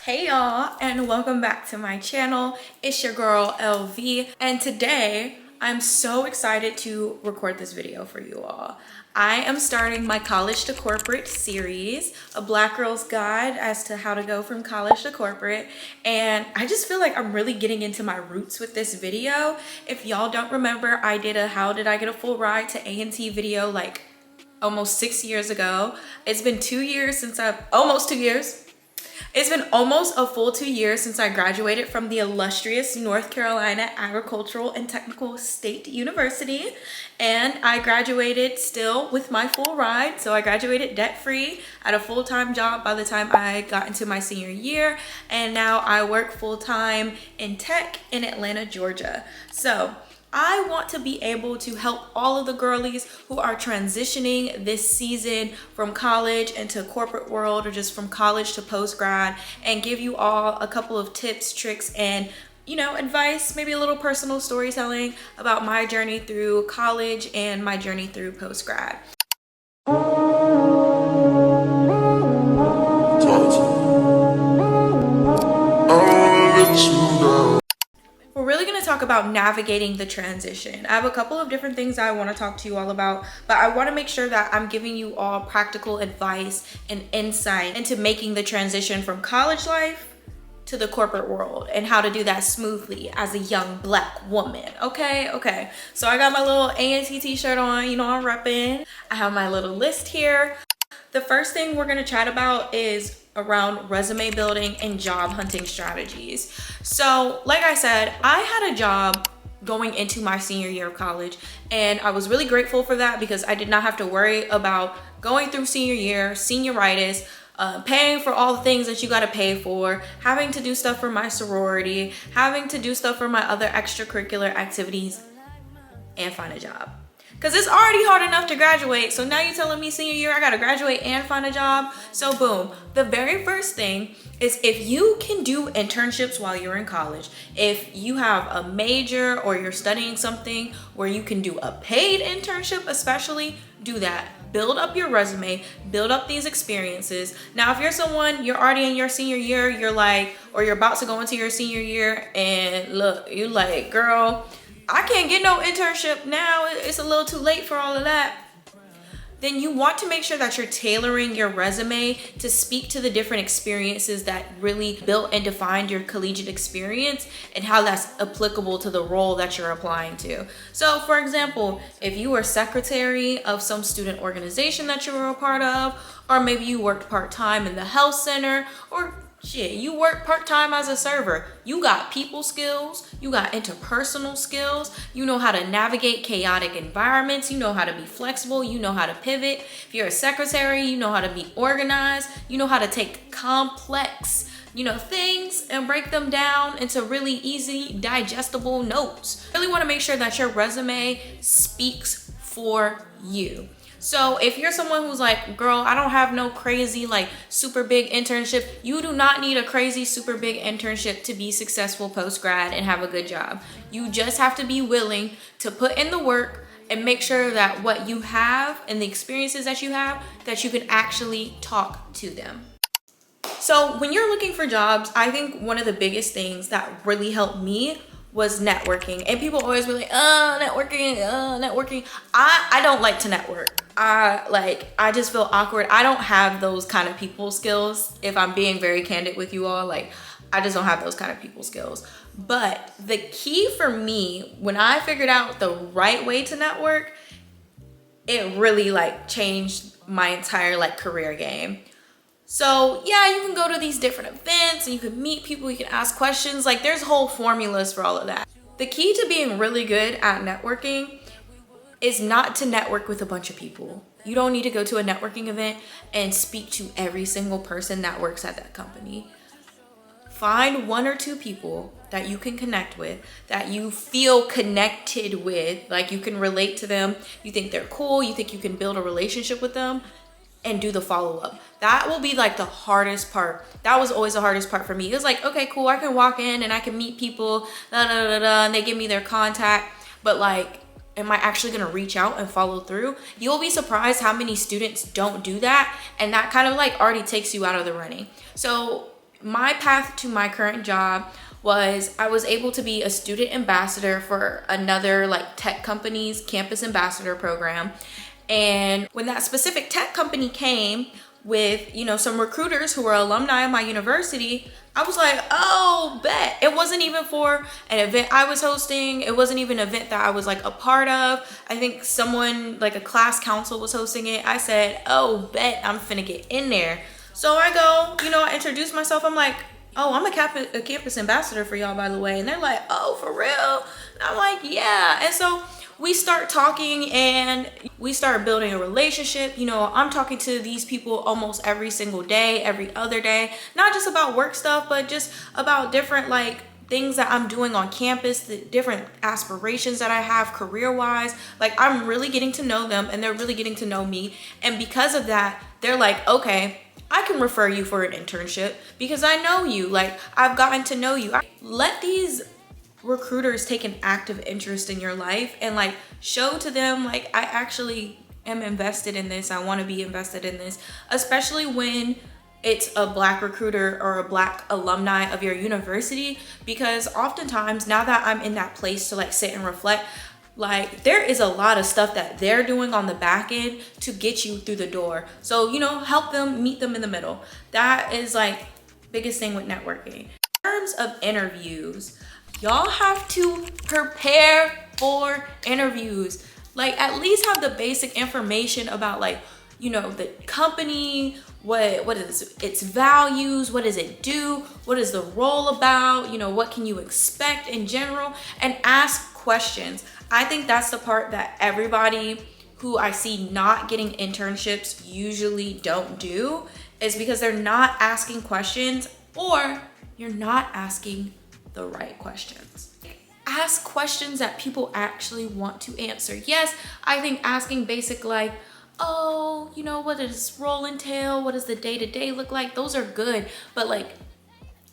Hey y'all, and welcome back to my channel. It's your girl LV, and today I'm so excited to record this video for you all. I am starting my college to corporate series, a black girl's guide as to how to go from college to corporate. And I just feel like I'm really getting into my roots with this video. If y'all don't remember, I did a how did I get a full ride to A&T video like almost 6 years ago. It's been 2 years since almost 2 years. It's been almost a full 2 years since I graduated from the illustrious North Carolina Agricultural and Technical State University. And I graduated still with my full ride. So I graduated debt-free at a full-time job by the time I got into my senior year. And now I work full-time in tech in Atlanta, Georgia. So I want to be able to help all of the girlies who are transitioning this season from college into corporate world, or just from college to post-grad, and give you all a couple of tips, tricks, and advice, maybe a little personal storytelling about my journey through college and my journey through post-grad. We're really going to talk about navigating the transition. I have a couple of different things I want to talk to you all about, but I want to make sure that I'm giving you all practical advice and insight into making the transition from college life to the corporate world and how to do that smoothly as a young black woman. Okay. So I got my little A&T t-shirt on, I'm repping. I have my little list here. The first thing we're going to chat about is around resume building and job hunting strategies. So like I said, I had a job going into my senior year of college, and I was really grateful for that because I did not have to worry about going through senior year, senioritis, paying for all the things that you got to pay for, having to do stuff for my sorority, having to do stuff for my other extracurricular activities, and find a job. Because it's already hard enough to graduate, so now you're telling me senior year I gotta graduate and find a job? So boom, the very first thing is, if you can do internships while you're in college, if you have a major or you're studying something where you can do a paid internship, especially, do that. Build up your resume, build up these experiences. Now, if you're someone, you're already in your senior year, or you're about to go into your senior year, and look, you like, girl, I can't get no internship now, it's a little too late for all of that, then you want to make sure that you're tailoring your resume to speak to the different experiences that really built and defined your collegiate experience and how that's applicable to the role that you're applying to. So for example, if you were secretary of some student organization that you were a part of, or maybe you worked part-time in the health center, or shit, you work part-time as a server. You got people skills, you got interpersonal skills, you know how to navigate chaotic environments, you know how to be flexible, you know how to pivot. If you're a secretary, you know how to be organized, you know how to take complex, things and break them down into really easy, digestible notes. Really want to make sure that your resume speaks for you. So if you're someone who's like, girl, I don't have no crazy super big internship, you do not need a crazy super big internship to be successful post-grad and have a good job. You just have to be willing to put in the work and make sure that what you have and the experiences that you have, that you can actually talk to them. So when you're looking for jobs, I think one of the biggest things that really helped me was networking. And people always be like, networking. I don't like to network. I just feel awkward. I don't have those kind of people skills. If I'm being very candid with you all, I just don't have those kind of people skills. But the key for me, when I figured out the right way to network, it really changed my entire career game. So yeah, you can go to these different events and you can meet people, you can ask questions. There's whole formulas for all of that. The key to being really good at networking is not to network with a bunch of people. You don't need to go to a networking event and speak to every single person that works at that company. Find one or two people that you can connect with, that you feel connected with, you can relate to them, you think they're cool, you think you can build a relationship with them, and do the follow-up. That will be the hardest part. That was always the hardest part for me. It was okay, cool, I can walk in and I can meet people, and they give me their contact, but am I actually gonna reach out and follow through? You'll be surprised how many students don't do that, and that kind of already takes you out of the running. So my path to my current job was I was able to be a student ambassador for another like tech company's campus ambassador program. And when that specific tech company came with, you know, some recruiters who were alumni of my university, I was like, oh, bet. It wasn't even for an event I was hosting. It wasn't even an event that I was like a part of. I think someone, like a class council, was hosting it. I said, oh, bet I'm finna get in there. So I go, you know, I introduce myself. I'm like, oh, I'm a campus ambassador for y'all, by the way. And they're like, oh, for real? And I'm like, yeah. And so we start talking and we start building a relationship. You know, I'm talking to these people almost every single day, every other day, not just about work stuff, but just about different like things that I'm doing on campus, the different aspirations that I have career-wise. Like, I'm really getting to know them and they're really getting to know me. And because of that, they're like, okay, I can refer you for an internship because I know you. Like, I've gotten to know you. Let these recruiters take an active interest in your life and like show to them like, I actually am invested in this. I want to be invested in this, especially when it's a Black recruiter or a Black alumni of your university, because oftentimes now that I'm in that place to like sit and reflect, like there is a lot of stuff that they're doing on the back end to get you through the door. So, you know, help them, meet them in the middle. That is like biggest thing with networking. In terms of interviews, y'all have to prepare for interviews. Like, at least have the basic information about like, you know, the company, what is its values, what does it do, what is the role about, you know, what can you expect in general, and ask questions. I think that's the part that everybody who I see not getting internships usually don't do, is because they're not asking questions, or you're not asking the right questions. Ask questions that people actually want to answer. Yes, I think asking basic like, oh, you know, what does this role entail? What does the day-to-day look like? Those are good, but like,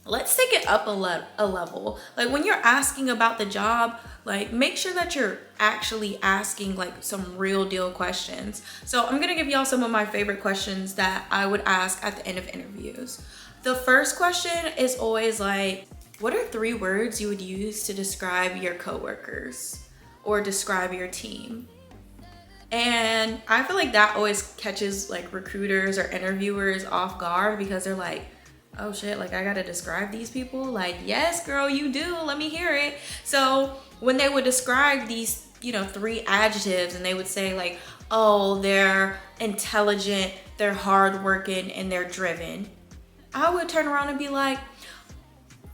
let's take it up a level. Like, when you're asking about the job, like, make sure that you're actually asking like some real deal questions. So I'm gonna give y'all some of my favorite questions that I would ask at the end of interviews. The first question is always like, what are 3 words you would use to describe your coworkers or describe your team? And I feel like that always catches like recruiters or interviewers off guard, because they're like, oh shit, like I gotta describe these people? Like, yes, girl, you do. Let me hear it. So when they would describe these, you know, 3 adjectives, and they would say like, oh, they're intelligent, they're hardworking, and they're driven, I would turn around and be like,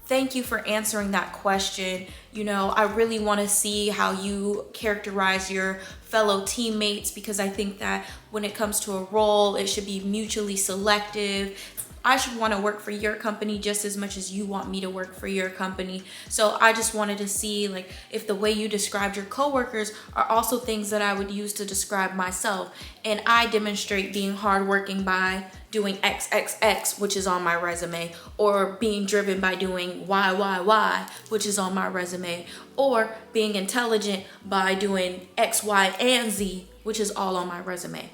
thank you for answering that question. You know, I really want to see how you characterize your fellow teammates, because I think that when it comes to a role, it should be mutually selective. I should want to work for your company just as much as you want me to work for your company. So I just wanted to see like if the way you described your coworkers are also things that I would use to describe myself. And I demonstrate being hardworking by doing XXX, which is on my resume, or being driven by doing YYY, which is on my resume, or being intelligent by doing X, Y, and Z, which is all on my resume.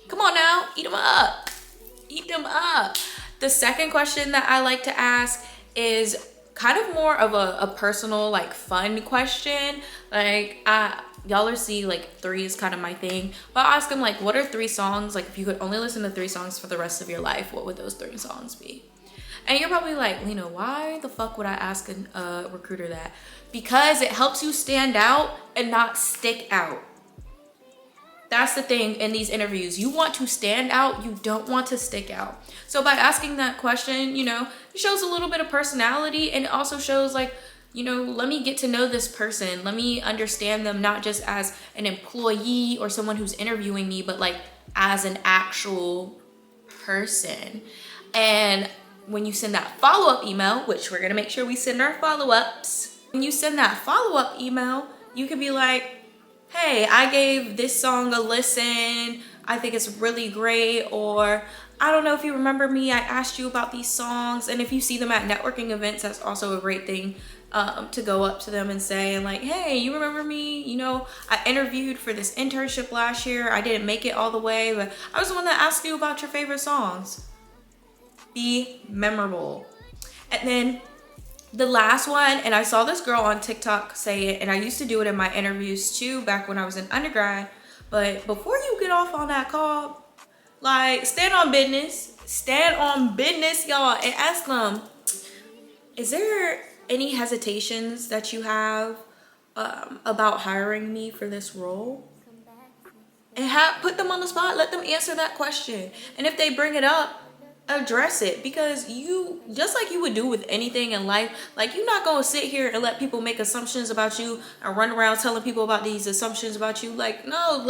Come on now, eat them up. Eat them up. The second question that I like to ask is kind of more of a personal, like fun question. Like, y'all are see like 3 is kind of my thing, but I'll ask them like, what are 3 songs? Like, if you could only listen to 3 songs for the rest of your life, what would those 3 songs be? And you're probably like, Lena, why the fuck would I ask a recruiter that? Because it helps you stand out and not stick out. That's the thing in these interviews. You want to stand out, you don't want to stick out. So by asking that question, you know, it shows a little bit of personality, and it also shows like, you know, let me get to know this person. Let me understand them, not just as an employee or someone who's interviewing me, but like as an actual person. And when you send that follow-up email, which we're gonna make sure we send our follow-ups, when you send that follow-up email, you could be like, hey, I gave this song a listen, I think it's really great, or I don't know if you remember me, I asked you about these songs. And if you see them at networking events, that's also a great thing to go up to them and say, and like, hey, you remember me? You know, I interviewed for this internship last year, I didn't make it all the way, but I was the one that asked you about your favorite songs. Be memorable. And then the last one, and I saw this girl on TikTok say it, and I used to do it in my interviews too back when I was in undergrad. But before you get off on that call, like, stand on business, y'all, and ask them, is there any hesitations that you have about hiring me for this role? And put them on the spot, let them answer that question. And if they bring it up, address it, because you, just like you would do with anything in life, like, you're not gonna sit here and let people make assumptions about you and run around telling people about these assumptions about you. Like, no,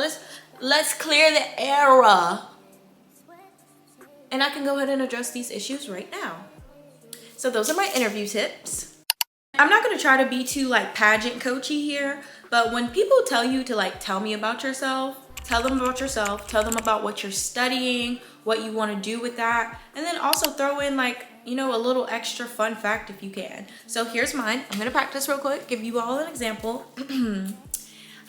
let's clear the air. And I can go ahead and address these issues right now. So those are my interview tips. I'm not gonna try to be too like pageant coachy here, but when people tell you to like tell me about yourself, tell them about yourself, tell them about what you're studying, what you want to do with that, and then also throw in like, you know, a little extra fun fact if you can. So here's mine. I'm gonna practice real quick, give you all an example.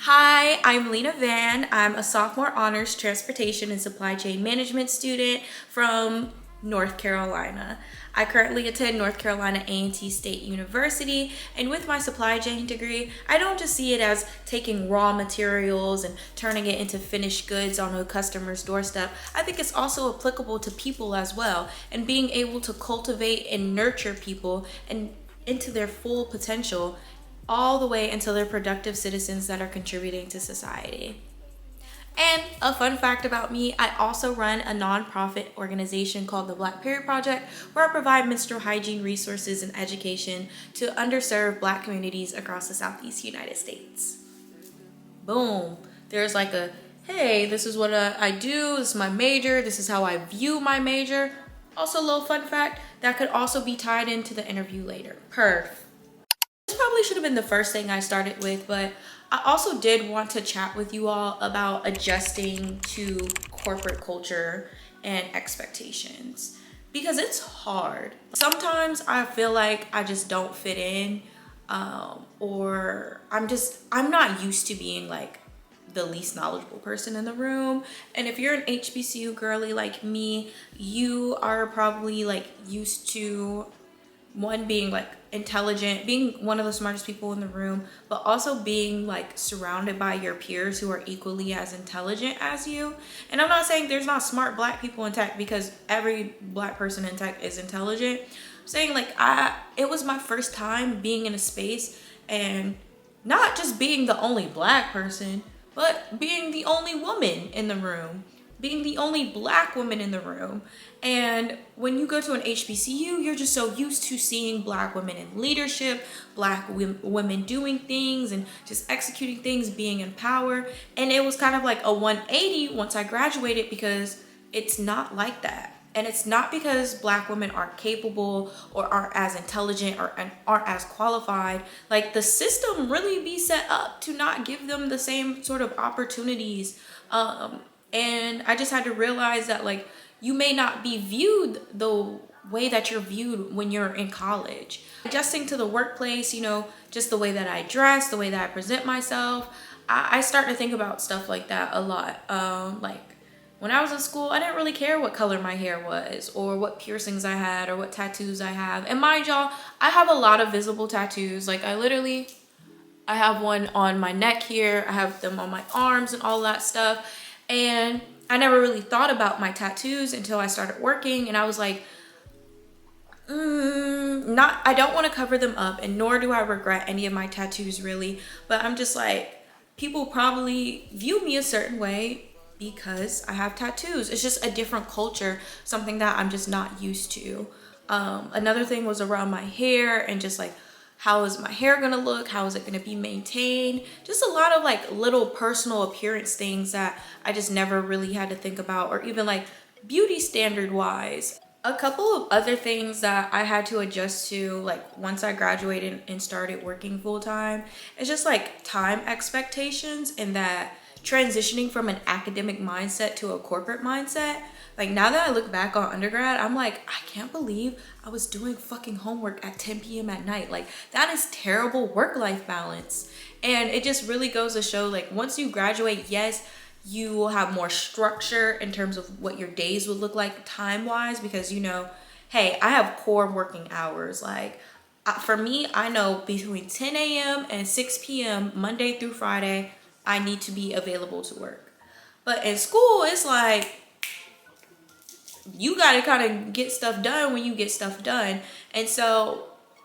Hi, I'm Lena Van. I'm a sophomore honors transportation and supply chain management student from North Carolina. I currently attend North Carolina A&T State University, and with my supply chain degree, I don't just see it as taking raw materials and turning it into finished goods on a customer's doorstep. I think it's also applicable to people as well, and being able to cultivate and nurture people and into their full potential, all the way until they're productive citizens that are contributing to society. And a fun fact about me, I also run a nonprofit organization called the Black Period Project, where I provide menstrual hygiene resources and education to underserved Black communities across the Southeast United States. Boom. There's like a, hey, this is what I do, this is my major, this is how I view my major. Also, a little fun fact that could also be tied into the interview later. Perf. This probably should have been the first thing I started with, but I also did want to chat with you all about adjusting to corporate culture and expectations, because it's hard. Sometimes I feel like I just don't fit in, or I'm not used to being like the least knowledgeable person in the room. And if you're an HBCU girly like me, you are probably like used to being like intelligent, being one of the smartest people in the room, but also being like surrounded by your peers who are equally as intelligent as you. And I'm not saying there's not smart Black people in tech, because every Black person in tech is intelligent. I'm saying like it was my first time being in a space, and not just being the only Black person, but being the only woman in the room, being the only Black woman in the room. And when you go to an HBCU, you're just so used to seeing Black women in leadership, Black women doing things and just executing things, being in power. And it was kind of like a 180 once I graduated, because it's not like that. And it's not because Black women aren't capable or aren't as intelligent or aren't as qualified. Like, the system really be set up to not give them the same sort of opportunities. And I just had to realize that like, you may not be viewed the way that you're viewed when you're in college. Adjusting to the workplace, you know, just the way that I dress, the way that I present myself, I start to think about stuff like that a lot. Like, when I was in school, I didn't really care what color my hair was, or what piercings I had, or what tattoos I have. And mind y'all, I have a lot of visible tattoos. Like, I have one on my neck here, I have them on my arms and all that stuff. And I never really thought about my tattoos until I started working, and I was like, I don't want to cover them up, and nor do I regret any of my tattoos really, but I'm just like, people probably view me a certain way because I have tattoos. It's just a different culture, something that I'm just not used to. Another thing was around my hair, and just like, how is my hair gonna look? How is it gonna be maintained? Just a lot of like little personal appearance things that I just never really had to think about, or even like beauty standard wise. A couple of other things that I had to adjust to, like once I graduated and started working full time, is just like time expectations, and that transitioning from an academic mindset to a corporate mindset. Like, now that I look back on undergrad, I'm like, I can't believe I was doing fucking homework at 10 p.m. at night. Like, that is terrible work-life balance. And it just really goes to show, like, once you graduate, yes, you will have more structure in terms of what your days would look like time-wise, because you know, hey, I have core working hours. Like for me, I know between 10 a.m. and 6 p.m. Monday through Friday, I need to be available to work. But in school, it's like you got to kind of get stuff done when you get stuff done. And so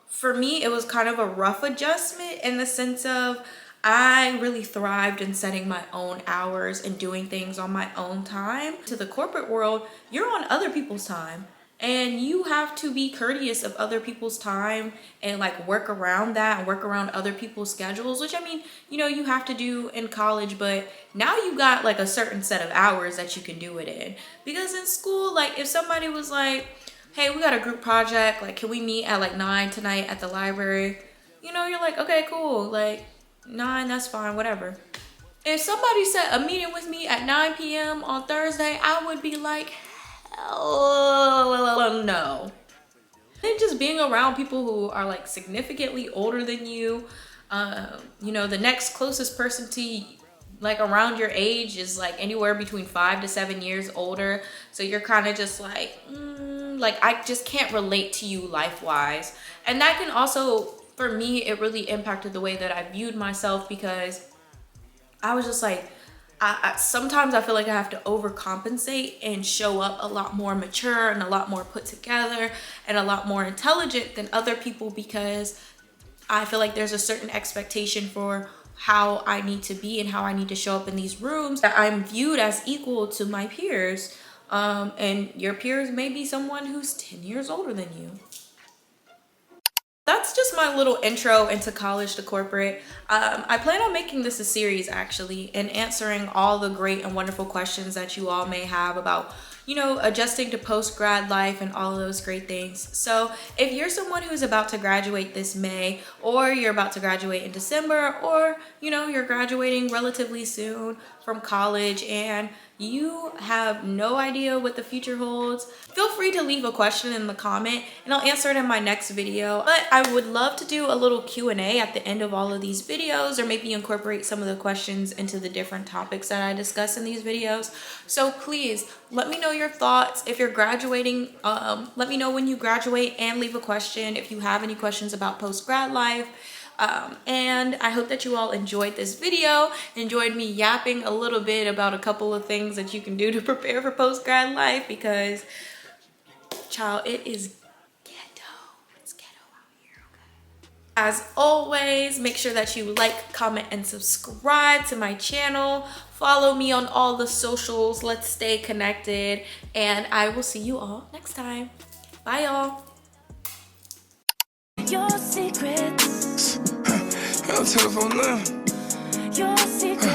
for me, it was kind of a rough adjustment in the sense of I really thrived in setting my own hours and doing things on my own time. To the corporate world, you're on other people's time. And you have to be courteous of other people's time and like work around that and work around other people's schedules, which I mean, you know, you have to do in college, but now you got like a certain set of hours that you can do it in. Because in school, like if somebody was like, hey, we got a group project, like can we meet at like 9 tonight at the library? You know, you're like, okay, cool, like 9, that's fine, whatever. If somebody set a meeting with me at 9 p.m. on Thursday, I would be like, oh no. And just being around people who are like significantly older than you, you know, the next closest person to like around your age is like anywhere between 5 to 7 years older. So you're kind of just like, like I just can't relate to you life-wise. And that can also, for me, it really impacted the way that I viewed myself, because I was just like, sometimes I feel like I have to overcompensate and show up a lot more mature and a lot more put together and a lot more intelligent than other people, because I feel like there's a certain expectation for how I need to be and how I need to show up in these rooms, that I'm viewed as equal to my peers. And your peers may be someone who's 10 years older than you. That's just my little intro into college to corporate. I plan on making this a series actually, and answering all the great and wonderful questions that you all may have about, you know, adjusting to post-grad life and all of those great things. So if you're someone who's about to graduate this May, or you're about to graduate in December, or, you know, you're graduating relatively soon from college and you have no idea what the future holds, feel free to leave a question in the comment and I'll answer it in my next video. But I would love to do a little Q&A at the end of all of these videos, or maybe incorporate some of the questions into the different topics that I discuss in these videos. So please let me know your thoughts. If you're graduating, let me know when you graduate and leave a question if you have any questions about post-grad life. And I hope that you all enjoyed this video, enjoyed me yapping a little bit about a couple of things that you can do to prepare for post-grad life, because, child, it is ghetto. It's ghetto out here, okay? As always, make sure that you like, comment, and subscribe to my channel. Follow me on all the socials. Let's stay connected, and I will see you all next time. Bye, y'all. Your secrets. Telephone now. Your secret.